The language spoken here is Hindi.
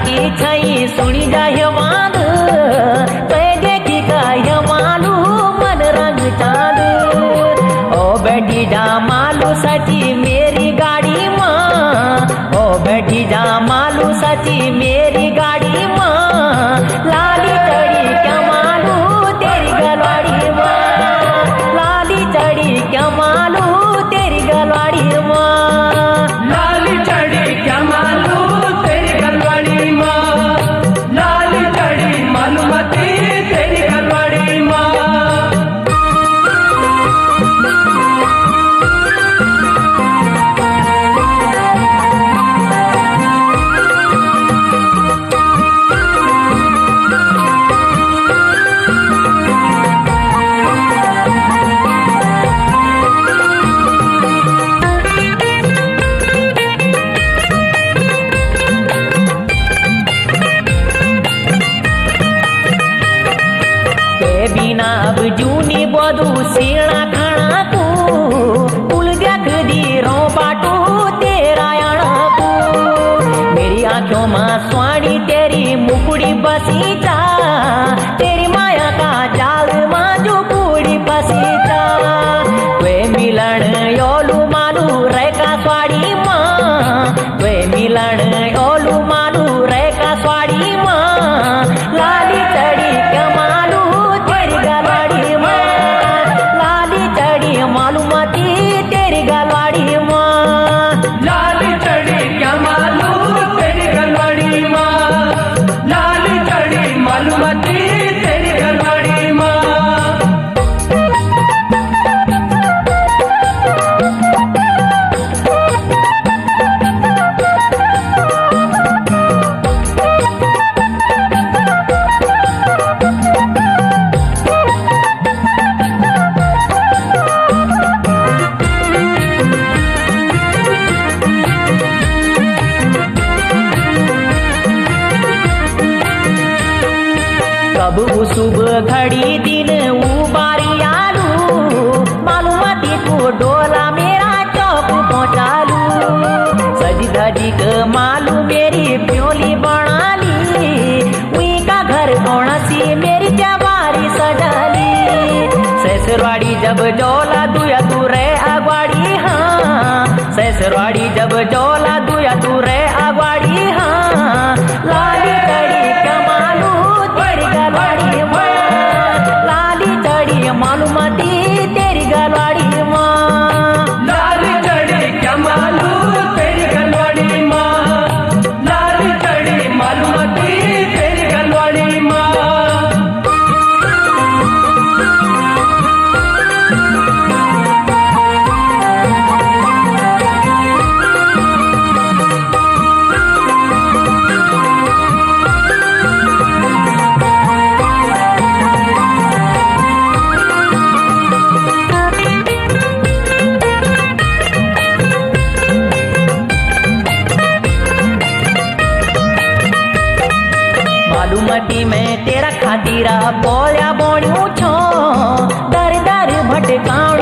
की छई सुनी जाए वाद देखी काय मालू मन रंग चांद ओ बैठी जा मालू सची मेरी गाड़ी माँ ओ बैठी जा मालू सची मेरी गाड़ी माँ लाली चढ़ी क्या मालू तेरी गलवाड़ी माँ लाली चढ़ी क्या मालू तेरी गलवाड़ी माँ लाली चढ़ी क्या मालू तेरी गलवाड़ी माँ लाली चढ़ी मालूमती तेरी गलवाड़ी माँ बिना अब जूनी बधु सीणा खाना तू कुल देख दी रो बाटू तेरा आना तू मेरी आंखों में स्वाणी तेरी मुकुड़ी बसी जा तेरी माया का जाल मां जो पूरी बसी जा वे मिलन योलू मालू रे का स्वाड़ी मां वे मिलन योलू मालू रे का स्वाड़ी मां लाली चढ़ी क्या मालू मालूमती तेरी गलवाड़ी माँ लाली चढ़ी क्या मालू तेरी गलवाड़ी माँ लाली चढ़ी मालूमती तेरी गलवाड़ी माँ कब शुभ घड़ी दिन उबारी आलू मालूमती को डोला मेरा चौक पहुँचालू सजी धजी के मालू मेरी प्योली बना ली उई का घर कौन सी मेरी त्योहारी सजाली ससुरवाड़ी जब जोला दुया तू रे अगवाड़ी हाँ ससुरवाड़ी जब जोला दुया तू रे अगवाड़ी हाँ लाली चढ़ी क्या मालू तेरी गलवाड़ी माँ लाली चढ़ी मालूमती तेरी गलवाड़ी माँ लाली चढ़ी क्या मालू तेरी गलवाड़ी माँ लाली चढ़ी मालूमती तेरी गलवाड़ी माँ मालूमती में तेरा खातीरा बोलिया बोलियो छो दर दर भटकाव